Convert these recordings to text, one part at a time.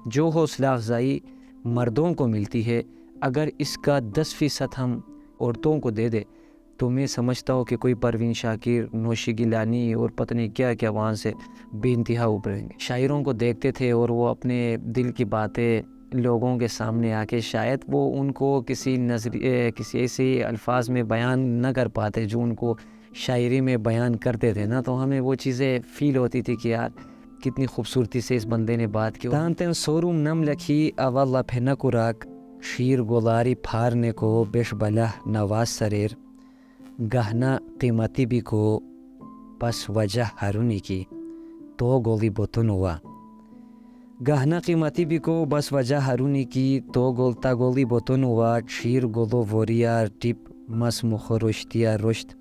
جو حوصلہ افزائی مردوں کو ملتی ہے اگر اس کا 10% ہم عورتوں کو دے دے تو میں سمجھتا ہوں کہ کوئی پروین شاکر، نوشی گیلانی اور پتہ نہیں کیا کیا وہاں سے بے انتہا ابھریں گے۔ شاعروں کو دیکھتے تھے اور وہ اپنے دل کی باتیں لوگوں کے سامنے آ کے شاید وہ ان کو کسی ایسے الفاظ میں بیان نہ کر پاتے جو ان کو شاعری میں بیان کرتے تھے نا، تو ہمیں وہ چیزیں فیل ہوتی تھی کہ یار کتنی خوبصورتی سے اس بندے نے بات کی۔ تانتن سوروم نم لکھی اوالا پھنک راک شیر گولاری پھارنے کو بیش بلہ نواز سریر گہنا قیمتی بھی کو پس وجہ ہرونی کی تو گولی بوتن ہوا گہنا قیمتی بھی کو بس وجہ ہرونی کی تو گولتا گولی بوتن ہوا شیر گولو ووریا ٹپ مس مخرشتیا رشت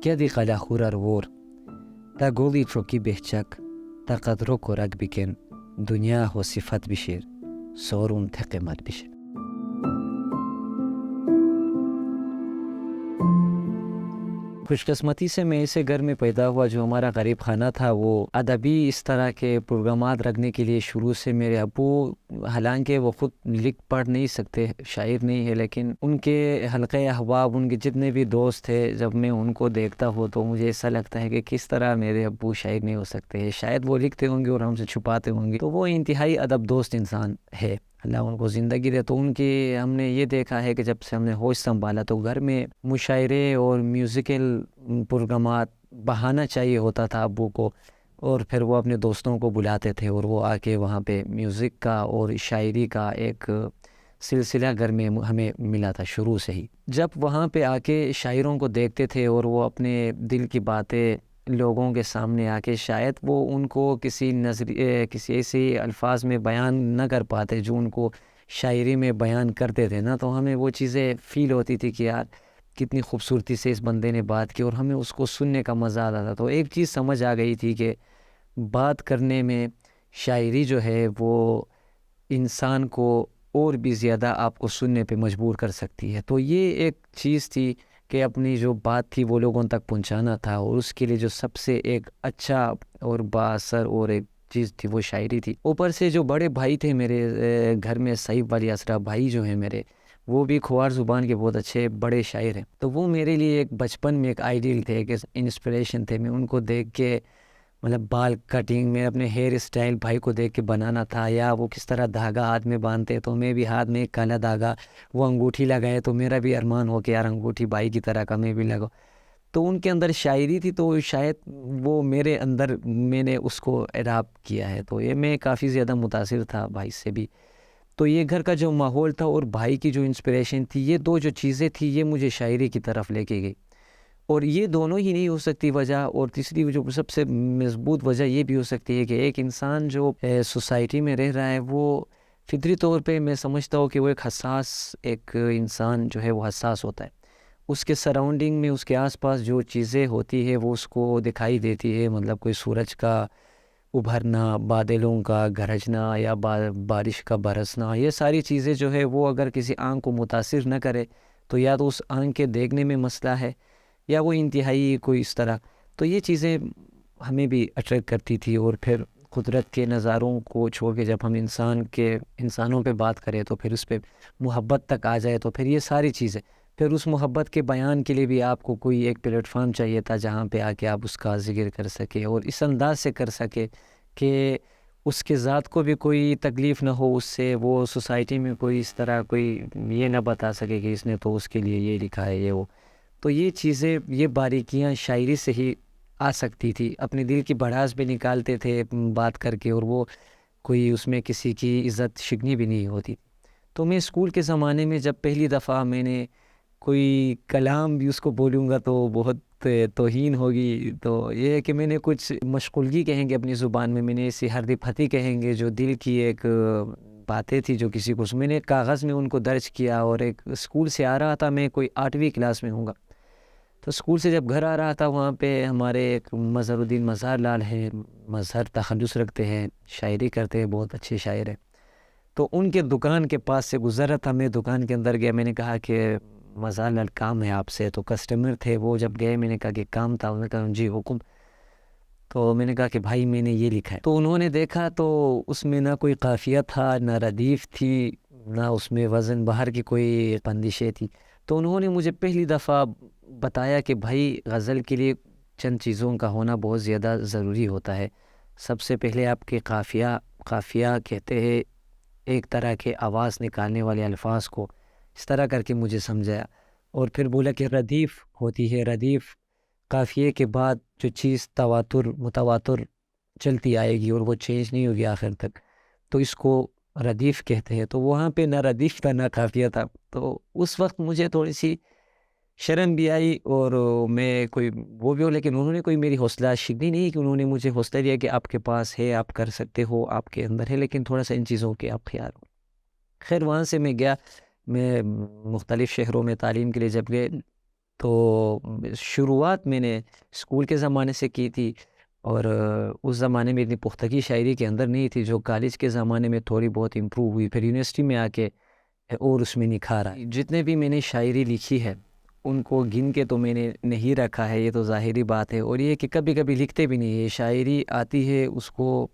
کیا دی خلا خورر وور تا گولی چوکی بہچک تا قدرو کرک بکن دنیا ہو صفت بشیر سوروم تھے قیمت بشیر۔ خوش قسمتی سے میں ایسے گھر میں پیدا ہوا جو ہمارا غریب خانہ تھا، وہ ادبی اس طرح کے پروگرامات رکھنے کے لیے شروع سے میرے ابو، حالانکہ وہ خود لکھ پڑھ نہیں سکتے، شاعر نہیں ہے، لیکن ان کے حلقے احباب، ان کے جتنے بھی دوست تھے، جب میں ان کو دیکھتا ہوں تو مجھے ایسا لگتا ہے کہ کس طرح میرے ابو شاعر نہیں ہو سکتے، شاید وہ لکھتے ہوں گے اور ہم سے چھپاتے ہوں گے، تو وہ انتہائی ادب دوست انسان ہے، اللہ ان کو زندگی دے۔ تو ان کی ہم نے یہ دیکھا ہے کہ جب سے ہم نے ہوش سنبھالا تو گھر میں مشاعرے اور میوزیکل پروگرامات بہانا چاہیے ہوتا تھا ابو کو، اور پھر وہ اپنے دوستوں کو بلاتے تھے اور وہ آ کے وہاں پہ میوزک کا اور شاعری کا ایک سلسلہ گھر میں ہمیں ملا تھا شروع سے ہی۔ جب وہاں پہ آ کے شاعروں کو دیکھتے تھے اور وہ اپنے دل کی باتیں لوگوں کے سامنے آ کے شاید وہ ان کو کسی ایسے الفاظ میں بیان نہ کر پاتے جو ان کو شاعری میں بیان کرتے تھے نا، تو ہمیں وہ چیزیں فیل ہوتی تھی کہ یار کتنی خوبصورتی سے اس بندے نے بات کی اور ہمیں اس کو سننے کا مزہ آتا تھا۔ تو ایک چیز سمجھ آ گئی تھی کہ بات کرنے میں شاعری جو ہے وہ انسان کو اور بھی زیادہ آپ کو سننے پہ مجبور کر سکتی ہے، تو یہ ایک چیز تھی کہ اپنی جو بات تھی وہ لوگوں تک پہنچانا تھا، اور اس کے لیے جو سب سے ایک اچھا اور با اثر اور ایک چیز تھی وہ شاعری تھی۔ اوپر سے جو بڑے بھائی تھے میرے گھر میں، سعید ولی اسرا بھائی جو ہیں میرے، وہ بھی کھوار زبان کے بہت اچھے بڑے شاعر ہیں، تو وہ میرے لیے ایک بچپن میں ایک آئیڈیل تھے، ایک انسپریشن تھے۔ میں ان کو دیکھ کے مطلب بال کٹنگ میں اپنے ہیئر اسٹائل بھائی کو دیکھ کے بنانا تھا، یا وہ کس طرح دھاگا ہاتھ میں باندھتے تو میں بھی ہاتھ میں ایک کالا دھاگا، وہ انگوٹھی لگائے تو میرا بھی ارمان ہو کہ یار انگوٹھی بھائی کی طرح کا میں بھی لگاؤ۔ تو ان کے اندر شاعری تھی تو شاید وہ میرے اندر میں نے اس کو اڈاپٹ کیا ہے، تو یہ میں کافی زیادہ متاثر تھا بھائی سے بھی۔ تو یہ گھر کا جو ماحول تھا اور بھائی کی جو انسپریشن تھی، یہ دو جو چیزیں تھی یہ مجھے شاعری کی طرف لے کے گئی، اور یہ دونوں ہی نہیں ہو سکتی وجہ، اور تیسری جو سب سے مضبوط وجہ یہ بھی ہو سکتی ہے کہ ایک انسان جو سوسائٹی میں رہ رہا ہے وہ فطری طور پہ میں سمجھتا ہوں کہ وہ ایک حساس، ایک انسان جو ہے وہ حساس ہوتا ہے، اس کے سراؤنڈنگ میں اس کے آس پاس جو چیزیں ہوتی ہے وہ اس کو دکھائی دیتی ہے، مطلب کوئی سورج کا ابھرنا، بادلوں کا گرجنا یا بارش کا برسنا، یہ ساری چیزیں جو ہے وہ اگر کسی آنکھ کو متاثر نہ کرے تو یا تو اس آنکھ کے دیکھنے میں مسئلہ ہے یا وہ انتہائی کوئی اس طرح، تو یہ چیزیں ہمیں بھی اٹریکٹ کرتی تھی۔ اور پھر قدرت کے نظاروں کو چھوڑ کے جب ہم انسانوں پہ بات کریں تو پھر اس پہ محبت تک آ جائے تو پھر یہ ساری چیزیں، پھر اس محبت کے بیان کے لیے بھی آپ کو کوئی ایک پلیٹ فارم چاہیے تھا جہاں پہ آ کے آپ اس کا ذکر کر سکے اور اس انداز سے کر سکے کہ اس کے ذات کو بھی کوئی تکلیف نہ ہو اس سے، وہ سوسائٹی میں کوئی اس طرح کوئی یہ نہ بتا سکے کہ اس نے تو اس کے لیے یہ لکھا ہے یہ وہ۔ تو یہ چیزیں، یہ باریکیاں شاعری سے ہی آ سکتی تھی، اپنے دل کی بھڑاس بھی نکالتے تھے بات کر کے، اور وہ کوئی اس میں کسی کی عزت شکنی بھی نہیں ہوتی۔ تو میں اسکول کے زمانے میں جب پہلی دفعہ میں نے کوئی کلام بھی اس کو بولوں گا تو بہت توہین ہوگی، تو یہ ہے کہ میں نے کچھ مشغولگی کہیں گے اپنی زبان میں نے ایسی ہردی پھتی کہیں گے جو دل کی ایک باتیں تھی جو کسی کو، میں نے کاغذ میں ان کو درج کیا، اور ایک اسکول سے آ رہا تھا، میں کوئی 8ویں کلاس میں ہوں گا، تو اسکول سے جب گھر آ رہا تھا وہاں پہ ہمارے ایک مظہر الدین مظہر لال ہیں، مظہر تخلص رکھتے ہیں، شاعری کرتے ہیں، بہت اچھے شاعر ہیں، تو ان کے دکان کے پاس سے گزر رہا تھا، میں دکان کے اندر گیا، میں نے کہا کہ مظہر لال کام ہے آپ سے، تو کسٹمر تھے وہ، جب گئے میں نے کہا کہ کام تھا، انہوں نے کہا جی حکم، تو میں نے کہا کہ بھائی میں نے یہ لکھا ہے. تو انہوں نے دیکھا تو اس میں نہ کوئی قافیہ تھا، نہ ردیف تھی، نہ اس میں وزن باہر کی کوئی بندشیں تھی. تو انہوں نے مجھے پہلی دفعہ بتایا کہ بھائی غزل کے لیے چند چیزوں کا ہونا بہت زیادہ ضروری ہوتا ہے. سب سے پہلے آپ کے قافیہ کہتے ہیں ایک طرح کے آواز نکالنے والے الفاظ کو، اس طرح کر کے مجھے سمجھایا. اور پھر بولا کہ ردیف ہوتی ہے، ردیف قافیے کے بعد جو چیز متواتر چلتی آئے گی اور وہ چینج نہیں ہوگی آخر تک، تو اس کو ردیف کہتے ہیں. تو وہاں پہ نہ ردیف تھا نہ قافیہ تھا. تو اس وقت مجھے تھوڑی سی شرم بھی آئی اور میں کوئی وہ بھی ہو، لیکن انہوں نے کوئی میری حوصلہ شکنی نہیں کہ انہوں نے مجھے حوصلہ دیا کہ آپ کے پاس ہے، آپ کر سکتے ہو، آپ کے اندر ہے، لیکن تھوڑا سا ان چیزوں کے آپ خیال ہو. خیر وہاں سے میں گیا، میں مختلف شہروں میں تعلیم کے لیے جب گئے تو شروعات میں نے اسکول کے زمانے سے کی تھی، اور اس زمانے میں اتنی پختگی شاعری کے اندر نہیں تھی جو کالج کے زمانے میں تھوڑی بہت امپروو ہوئی. پھر یونیورسٹی میں آ کے اور اس میں نکھار آیا. جتنے بھی میں نے شاعری لکھی ہے ان کو گن کے تو میں نے نہیں رکھا ہے، یہ تو ظاہری بات ہے. اور یہ کہ کبھی کبھی لکھتے بھی نہیں ہے، شاعری آتی ہے اس کو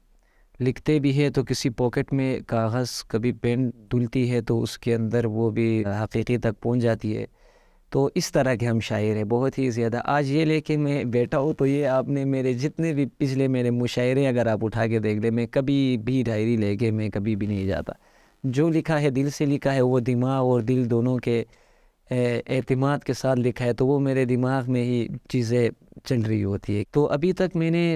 لکھتے بھی ہے تو کسی پاکٹ میں کاغذ، کبھی پین ڈلتی ہے تو اس کے اندر وہ بھی حقیقی تک پہنچ جاتی ہے. تو اس طرح کے ہم شاعر ہیں بہت ہی زیادہ. آج یہ لے کے میں بیٹھا ہوں تو یہ آپ نے میرے جتنے بھی پچھلے میرے مشاعرے اگر آپ اٹھا کے دیکھ لیں، میں کبھی بھی ڈائری لے کے میں کبھی بھی نہیں جاتا. جو لکھا ہے دل سے لکھا ہے، وہ دماغ اور دل دونوں کے اعتماد کے ساتھ لکھا ہے، تو وہ میرے دماغ میں ہی چیزیں چل رہی ہوتی ہے. تو ابھی تک میں نے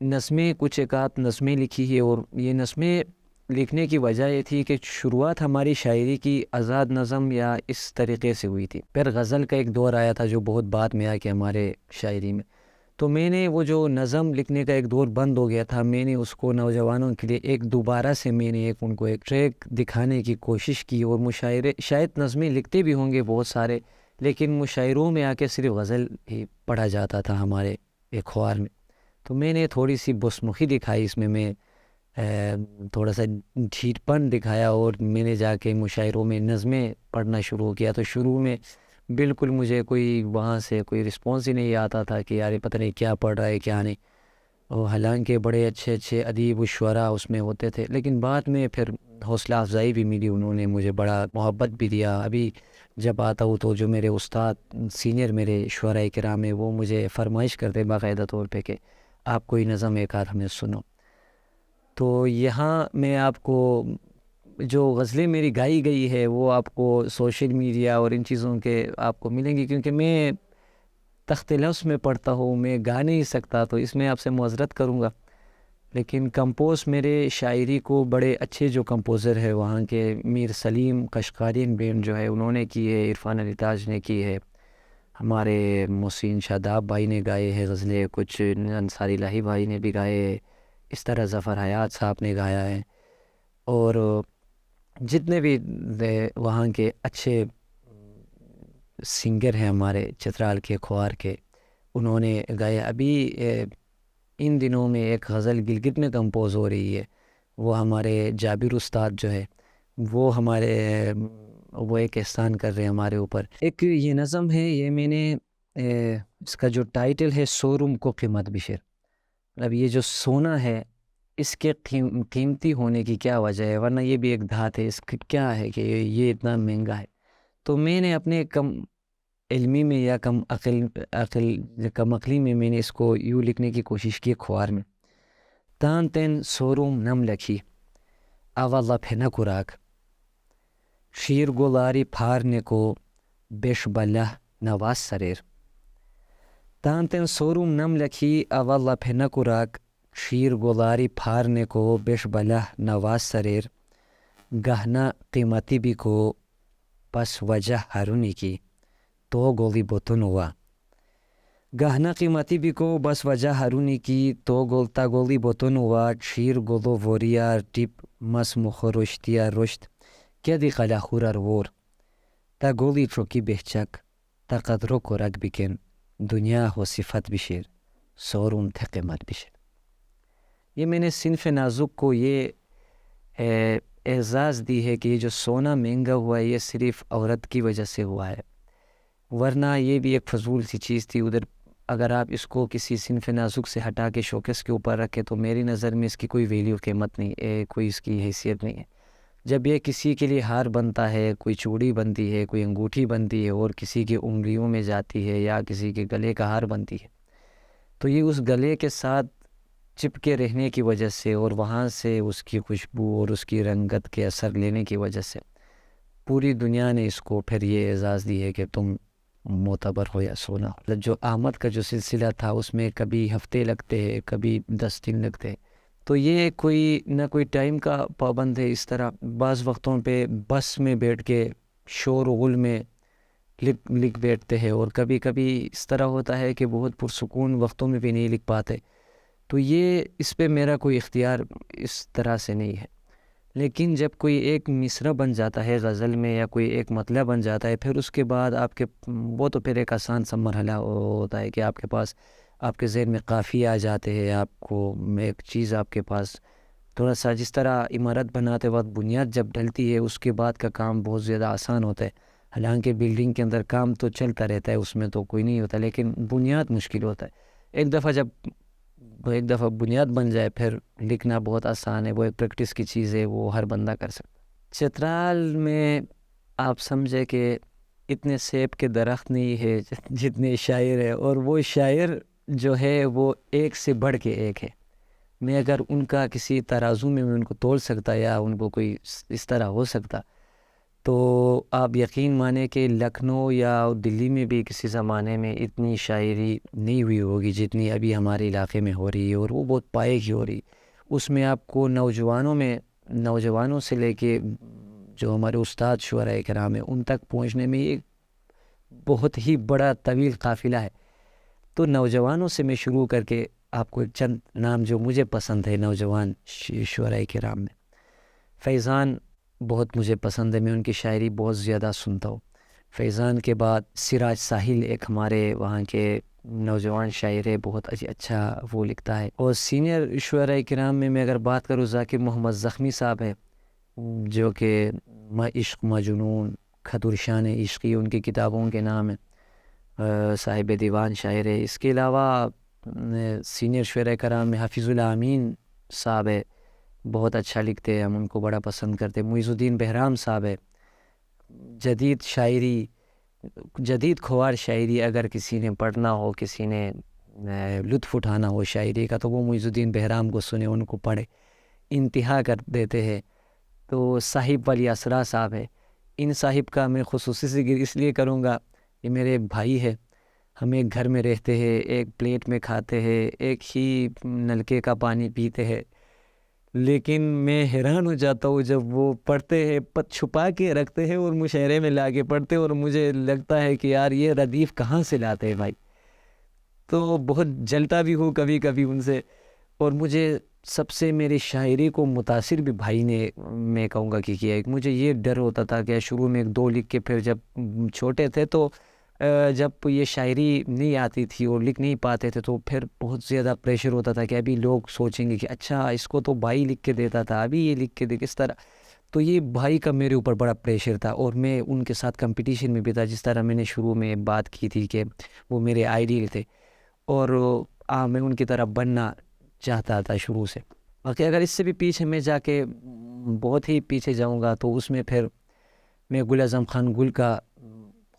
نظمیں کچھ ایک آدھ نظمیں لکھی ہے، اور یہ نظمیں لکھنے کی وجہ یہ تھی کہ شروعات ہماری شاعری کی آزاد نظم یا اس طریقے سے ہوئی تھی. پھر غزل کا ایک دور آیا تھا جو بہت بعد میں آیا کہ ہمارے شاعری میں. تو میں نے وہ جو نظم لکھنے کا ایک دور بند ہو گیا تھا، میں نے اس کو نوجوانوں کے لیے ایک دوبارہ سے میں نے ان کو ایک ٹریک دکھانے کی کوشش کی. اور مشاعرے شاید نظمیں لکھتے بھی ہوں گے بہت سارے، لیکن مشاعروں میں آ کے صرف غزل ہی پڑھا جاتا تھا ہمارے اخبار میں. تو میں نے تھوڑی سی بسمخی دکھائی اس میں تھوڑا سا ڈھیٹ پن دکھایا، اور میں نے جا کے مشاعروں میں نظمیں پڑھنا شروع کیا. تو شروع میں بالکل مجھے کوئی وہاں سے کوئی رسپانس ہی نہیں آتا تھا کہ یار پتہ نہیں کیا پڑھ رہا ہے کیا نہیں. اور حالانکہ بڑے اچھے ادیب و شعراء اس میں ہوتے تھے، لیکن بعد میں پھر حوصلہ افزائی بھی ملی، انہوں نے مجھے بڑا محبت بھی دیا. ابھی جب آتا ہوں تو جو میرے استاد سینئر میرے شعراء کرام ہیں وہ مجھے فرمائش کرتے باقاعدہ طور پہ کہ آپ کوئی نظم ایک آدھ ہمیں سنو. تو یہاں میں آپ کو جو غزلیں میری گائی گئی ہے وہ آپ کو سوشل میڈیا اور ان چیزوں کے آپ کو ملیں گی، کیونکہ میں تخت لفظ میں پڑھتا ہوں، میں گا نہیں سکتا، تو اس میں آپ سے معذرت کروں گا. لیکن کمپوز میرے شاعری کو بڑے اچھے جو کمپوزر ہے وہاں کے میر سلیم قشقاریان بینڈ جو ہے انہوں نے کی ہے، عرفان علی تاج نے کی ہے، ہمارے محسن شاداب بھائی نے گائے ہیں غزلیں، کچھ انصاری الہی بھائی نے بھی گائے ہیں، اس طرح ظفر حیات صاحب نے گایا ہے، اور جتنے بھی وہاں کے اچھے سنگر ہیں ہمارے چترال کے کھوار کے انہوں نے گایا. ابھی ان دنوں میں ایک غزل گلگت میں کمپوز ہو رہی ہے، وہ ہمارے جابر استاد جو ہے وہ ہمارے وہ ایک احسان کر رہے ہیں ہمارے اوپر. ایک یہ نظم ہے، یہ میں نے اس کا جو ٹائٹل ہے سورم کو قیمت بشر، مطلب یہ جو سونا ہے اس کے قیمتی ہونے کی کیا وجہ ہے، ورنہ یہ بھی ایک دھات ہے، اس کا کیا ہے کہ یہ اتنا مہنگا ہے. تو میں نے اپنے کم علمی میں یا کم عقلی میں نے اس کو یوں لکھنے کی کوشش کی کھوار میں. تان تین سوروم نم لکھی اوالا پھینا کراک شیر گولاری پھارنے کو بیش بلہ نواز سریر. تان تین سوروم نم لکھی اوالا پھینا کراک شیر گولاری پھارنے کو بیش بلہ نواز سریر. گہنا قیمتی بھی کو پس وجہ ہرونی کی تو گولی بوتن ہوا. گہنا قیمتی بھی کو بس وجہ ہرونی کی تو گولتا گولی بوتن ہوا. شیر گولو ووریا ٹپ مس مخرشتیا رشت کیا دی قلع خورر وور تا گولی چوکی بہچک تا قدرو کو رگ بکن دنیا ہو صفت بشیر سوروم تھے قیمت بشیر. یہ میں نے صنف نازک کو یہ اعزاز دی ہے کہ یہ جو سونا مہنگا ہوا ہے یہ صرف عورت کی وجہ سے ہوا ہے، ورنہ یہ بھی ایک فضول سی چیز تھی. ادھر اگر آپ اس کو کسی صنف نازک سے ہٹا کے شوکیس کے اوپر رکھیں تو میری نظر میں اس کی کوئی ویلیو قیمت نہیں ہے، کوئی اس کی حیثیت نہیں ہے۔ جب یہ کسی کے لیے ہار بنتا ہے، کوئی چوڑی بنتی ہے، کوئی انگوٹھی بنتی ہے اور کسی کی انگلیوں میں جاتی ہے یا کسی کے گلے کا ہار بنتی ہے، تو یہ اس گلے کے ساتھ چپکے رہنے کی وجہ سے اور وہاں سے اس کی خوشبو اور اس کی رنگت کے اثر لینے کی وجہ سے پوری دنیا نے اس کو پھر یہ اعزاز دی ہے کہ تم معتبر ہو یا سونا ہو۔ جو آمد کا جو سلسلہ تھا اس میں کبھی ہفتے لگتے ہیں، کبھی 10 دن لگتے ہیں، تو یہ کوئی نہ کوئی ٹائم کا پابند ہے۔ اس طرح بعض وقتوں پہ بس میں بیٹھ کے شور و غل میں لکھ بیٹھتے ہیں، اور کبھی کبھی اس طرح ہوتا ہے کہ بہت پرسکون وقتوں میں بھی نہیں لکھ پاتے۔ تو یہ اس پہ میرا کوئی اختیار اس طرح سے نہیں ہے۔ لیکن جب کوئی ایک مصرع بن جاتا ہے غزل میں یا کوئی ایک مطلع بن جاتا ہے، پھر اس کے بعد آپ کے وہ تو پھر ایک آسان سا مرحلہ ہوتا ہے کہ آپ کے پاس آپ کے ذہن میں قافیے آ جاتے ہیں، آپ کو ایک چیز آپ کے پاس تھوڑا سا، جس طرح عمارت بناتے وقت بنیاد جب ڈلتی ہے اس کے بعد کا کام بہت زیادہ آسان ہوتا ہے۔ حالانکہ بلڈنگ کے اندر کام تو چلتا رہتا ہے، اس میں تو کوئی نہیں ہوتا، لیکن بنیاد مشکل ہوتا ہے۔ ایک دفعہ بنیاد بن جائے پھر لکھنا بہت آسان ہے، وہ ایک پریکٹس کی چیز ہے، وہ ہر بندہ کر سکتا ہے۔ چترال میں آپ سمجھے کہ اتنے سیب کے درخت نہیں ہے جتنے شاعر ہے، اور وہ شاعر جو ہے وہ ایک سے بڑھ کے ایک ہے۔ میں اگر ان کا کسی ترازو میں ان کو تول سکتا یا ان کو کوئی اس طرح ہو سکتا، تو آپ یقین مانیں کہ لکھنؤ یا دلی میں بھی کسی زمانے میں اتنی شاعری نہیں ہوئی ہوگی جتنی ابھی ہمارے علاقے میں ہو رہی ہے، اور وہ بہت پائے کی ہو رہی۔ اس میں آپ کو نوجوانوں سے لے کے جو ہمارے استاد شعراء کرام ہیں ان تک پہنچنے میں یہ بہت ہی بڑا طویل قافلہ ہے۔ تو نوجوانوں سے میں شروع کر کے آپ کو چند نام جو مجھے پسند ہے نوجوان شعراء کرام میں، فیضان بہت مجھے پسند ہے، میں ان کی شاعری بہت زیادہ سنتا ہوں۔ فیضان کے بعد سراج ساحل ایک ہمارے وہاں کے نوجوان شاعر ہے، بہت اچھا وہ لکھتا ہے۔ اور سینئر شعراء کرام میں اگر بات کروں، ذاکر محمد زخمی صاحب ہے جو کہ عشق مجنون، خطر شان عشقی ان کی کتابوں کے نام ہیں، صاحب دیوان شاعر ہے۔ اس کے علاوہ سینئر شعراء کرام میں حافظ الامین صاحب ہے، بہت اچھا لکھتے ہیں، ہم ان کو بڑا پسند کرتے ہیں۔ معیز الدین بہرام صاحب ہے، جدید کھوار شاعری اگر کسی نے پڑھنا ہو، کسی نے لطف اٹھانا ہو شاعری کا، تو وہ معیز الدین بہرام کو سنے، ان کو پڑھے، انتہا کر دیتے ہیں۔ تو صاحب ولی اسرا صاحب ہے، ان صاحب کا میں خصوصی ذکر اس لیے کروں گا، یہ میرے بھائی ہے، ہم ایک گھر میں رہتے ہیں، ایک پلیٹ میں کھاتے ہیں، ایک ہی نلکے کا پانی پیتے ہیں، لیکن میں حیران ہو جاتا ہوں جب وہ پڑھتے ہیں، پت چھپا کے رکھتے ہیں اور مشاعرے میں لا کے پڑھتے ہیں، اور مجھے لگتا ہے کہ یار یہ ردیف کہاں سے لاتے ہیں بھائی۔ تو بہت جلتا بھی ہوں کبھی کبھی ان سے۔ اور مجھے سب سے میری شاعری کو متاثر بھی بھائی نے میں کہوں گا کہ کیا ہے۔ مجھے یہ ڈر ہوتا تھا کہ شروع میں 1-2 لکھ کے، پھر جب چھوٹے تھے تو جب یہ شاعری نہیں آتی تھی اور لکھ نہیں پاتے تھے تو پھر بہت زیادہ پریشر ہوتا تھا کہ ابھی لوگ سوچیں گے کہ اچھا اس کو تو بھائی لکھ کے دیتا تھا، ابھی یہ لکھ کے دے کس طرح۔ تو یہ بھائی کا میرے اوپر بڑا پریشر تھا، اور میں ان کے ساتھ کمپٹیشن میں بھی تھا، جس طرح میں نے شروع میں بات کی تھی کہ وہ میرے آئیڈیل تھے، اور میں ان کی طرح بننا چاہتا تھا شروع سے۔ باقی اگر اس سے بھی پیچھے میں جا کے بہت ہی پیچھے جاؤں گا تو اس میں پھر میں گل اعظم خان گل کا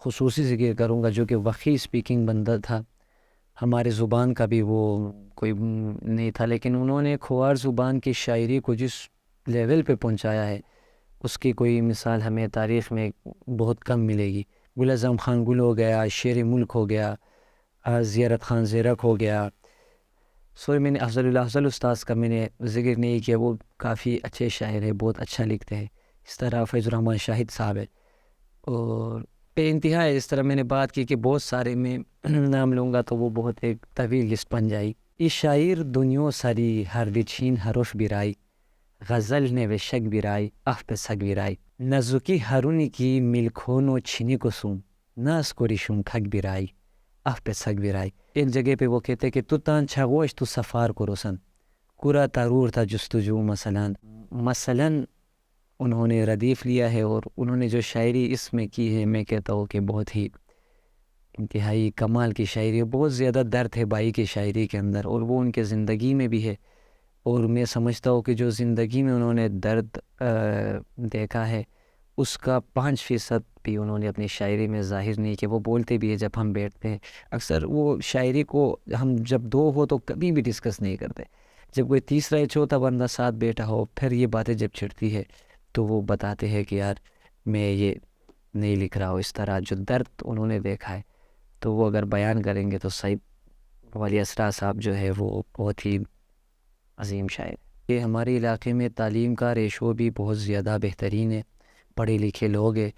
خصوصی ذکر کروں گا، جو کہ وقی اسپیکنگ بندہ تھا، ہمارے زبان کا بھی وہ کوئی نہیں تھا، لیکن انہوں نے کھوار زبان کی شاعری کو جس لیول پہ پہنچایا ہے اس کی کوئی مثال ہمیں تاریخ میں بہت کم ملے گی۔ گل اعظم خان گل ہو گیا، شیر ملک ہو گیا، زیارت خان زیرک ہو گیا، میں نے افضل استاذ کا میں نے ذکر نہیں کیا، وہ کافی اچھے شاعر ہیں، بہت اچھا لکھتے ہیں۔ اس طرح فیض الرحمن شاہد صاحب ہے، اور بے انتہا ہے۔ اس طرح میں نے بات کی کہ بہت سارے میں نام لوں گا تو وہ بہت ایک طویل لسٹ بن جائے۔ ای شاعر دنیا سری ہر لچین ہروش برائی، غزل نے وشک برائی اف پہ سگ برائی، نزوکی ہرونی کی ملکھونو چھینی کو سوم ناس کو ریشم کھگ برائی اف پہ سگ برائی۔ ایک جگہ پہ وہ کہتے کہ تو تان چھگوش تو سفار کو روسن کورا تارور تھا جستجو مثلاً انہوں نے ردیف لیا ہے، اور انہوں نے جو شاعری اس میں کی ہے میں کہتا ہوں کہ بہت ہی انتہائی کمال کی شاعری ہے، بہت زیادہ درد ہے بائی کی شاعری کے اندر، اور وہ ان کے زندگی میں بھی ہے۔ اور میں سمجھتا ہوں کہ جو زندگی میں انہوں نے درد دیکھا ہے، اس کا 5% بھی انہوں نے اپنی شاعری میں ظاہر نہیں کیا۔ وہ بولتے بھی ہے جب ہم بیٹھتے ہیں، اکثر وہ شاعری کو ہم جب دو ہو تو کبھی بھی ڈسکس نہیں کرتے، جب کوئی تیسرا یا چوتھا بندہ ساتھ بیٹھا ہو پھر یہ باتیں جب چھڑتی ہے تو وہ بتاتے ہیں کہ یار میں یہ نہیں لکھ رہا ہوں، اس طرح جو درد انہوں نے دیکھا ہے تو وہ اگر بیان کریں گے تو صاحب ولی اسرار صاحب جو ہے وہ بہت ہی عظیم شاعر ہے۔ یہ ہمارے علاقے میں تعلیم کا ریشو بھی بہت زیادہ بہترین ہے، پڑھے لکھے لوگ ہیں،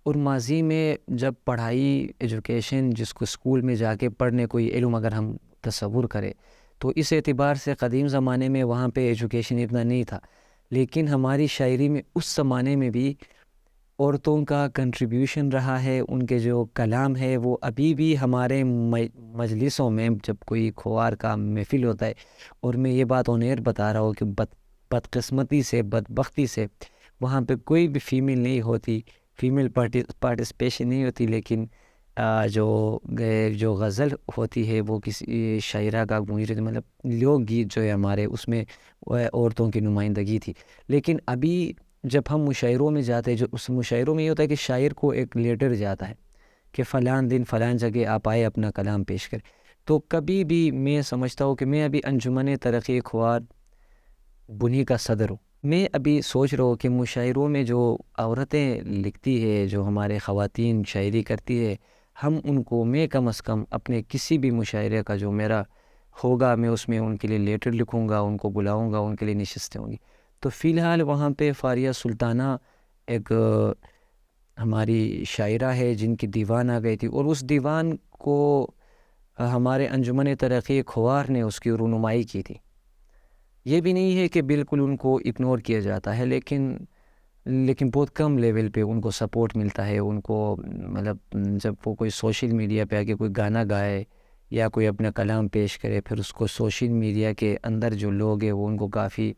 اور ماضی میں جب پڑھائی ایجوکیشن جس کو اسکول میں جا کے پڑھنے کوئی علم اگر ہم تصور کریں تو اس اعتبار سے قدیم زمانے میں وہاں پہ ایجوکیشن اتنا نہیں تھا، لیکن ہماری شاعری میں اس زمانے میں بھی عورتوں کا کنٹریبیوشن رہا ہے، ان کے جو کلام ہے وہ ابھی بھی ہمارے مجلسوں میں جب کوئی کھوار کا محفل ہوتا ہے، اور میں یہ بات اونیر بتا رہا ہوں کہ بدقسمتی سے بدبختی سے وہاں پہ کوئی بھی فیمیل نہیں ہوتی، فیمیل پارٹیسپیشن نہیں ہوتی، لیکن جو غزل ہوتی ہے وہ کسی شاعرہ کا مطلب لوک گیت جو ہے ہمارے اس میں عورتوں کی نمائندگی تھی۔ لیکن ابھی جب ہم مشاعروں میں جاتے ہیں، جو اس مشاعروں میں یہ ہوتا ہے کہ شاعر کو ایک لیٹر جاتا ہے کہ فلان دن فلان جگہ آپ آئے اپنا کلام پیش کریں، تو کبھی بھی میں سمجھتا ہوں کہ میں ابھی انجمن ترقی کھوار بنی کا صدر ہوں، میں ابھی سوچ رہا ہوں کہ مشاعروں میں جو عورتیں لکھتی ہے، جو ہمارے خواتین شاعری کرتی ہے، ہم ان کو میں کم از کم اپنے کسی بھی مشاعرے کا جو میرا ہوگا میں اس میں ان کے لیے لیٹر لکھوں گا، ان کو بلاؤں گا، ان کے لیے نشستیں ہوں گی۔ تو فی الحال وہاں پہ فاریہ سلطانہ ایک ہماری شاعرہ ہے جن کی دیوان آ گئی تھی، اور اس دیوان کو ہمارے انجمن ترقی کھوار نے اس کی رونمائی کی تھی۔ یہ بھی نہیں ہے کہ بالکل ان کو اگنور کیا جاتا ہے، لیکن بہت کم لیول پہ ان کو سپورٹ ملتا ہے، ان کو مطلب جب وہ کوئی سوشل میڈیا پہ آ کے کوئی گانا گائے یا کوئی اپنا کلام پیش کرے، پھر اس کو سوشل میڈیا کے اندر جو لوگ ہیں وہ ان کو کافی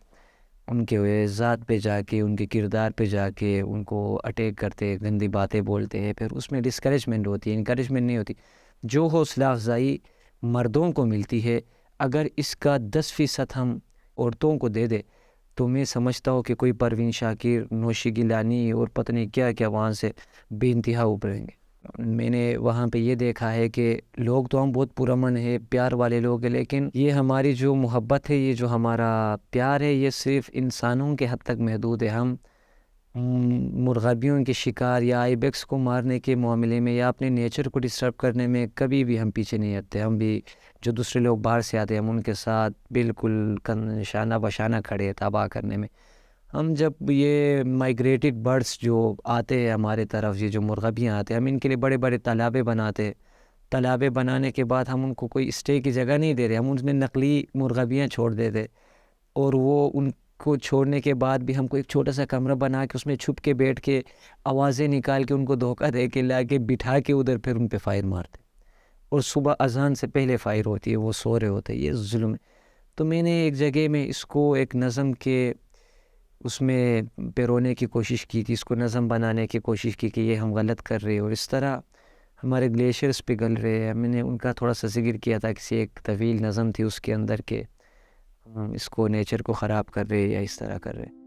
ان کے ذات پہ جا کے، ان کے کردار پہ جا کے ان کو اٹیک کرتے، گندی باتیں بولتے ہیں، پھر اس میں ڈسکریجمنٹ ہوتی ہے، انکریجمنٹ نہیں ہوتی۔ جو حوصلہ افزائی مردوں کو ملتی ہے، اگر اس کا 10% ہم عورتوں کو دے دے تو میں سمجھتا ہوں کہ کوئی پروین شاکر، نوشی گیلانی اور پتہ نہیں کیا کیا وہاں سے بے انتہا ابھریں گے۔ میں نے وہاں پہ یہ دیکھا ہے کہ لوگ تو ہم بہت پرامن ہیں، پیار والے لوگ ہیں، لیکن یہ ہماری جو محبت ہے، یہ جو ہمارا پیار ہے، یہ صرف انسانوں کے حد تک محدود ہے۔ ہم مرغابیوں کے شکار یا آئی بیکس کو مارنے کے معاملے میں یا اپنے نیچر کو ڈسٹرب کرنے میں کبھی بھی ہم پیچھے نہیں ہٹتے۔ ہم بھی جو دوسرے لوگ باہر سے آتے ہیں ہم ان کے ساتھ بالکل شانہ بشانہ کھڑے تباہ کرنے میں۔ ہم جب یہ مائگریٹڈ برڈس جو آتے ہیں ہمارے طرف، یہ جو مرغابیاں آتے ہیں، ہم ان کے لیے بڑے بڑے تالابیں بناتے ہیں۔ تالابیں بنانے کے بعد ہم ان کو کوئی اسٹے کی جگہ نہیں دے رہے، ہم ان میں نقلی مرغابیاں چھوڑ دیتے، اور وہ ان کو چھوڑنے کے بعد بھی ہم کو ایک چھوٹا سا کمرہ بنا کے اس میں چھپ کے بیٹھ کے آوازیں نکال کے ان کو دھوکہ دے کے لا کے بٹھا کے ادھر پھر ان پہ فائر مارتے، اور صبح اذان سے پہلے فائر ہوتی ہے، وہ سو رہے ہوتے ہیں۔ یہ ظلم ہے۔ تو میں نے ایک جگہ میں اس کو ایک نظم کے اس میں پیرونے کی کوشش کی تھی، اس کو نظم بنانے کی کوشش کی کہ یہ ہم غلط کر رہے ہیں، اور اس طرح ہمارے گلیشیئرز پگھل رہے ہیں۔ میں نے ان کا تھوڑا سا ذکر کیا تھا، کسی ایک طویل نظم تھی اس کے اندر کہ ہم اس کو نیچر کو خراب کر رہے ہیں یا اس طرح کر رہے ہیں۔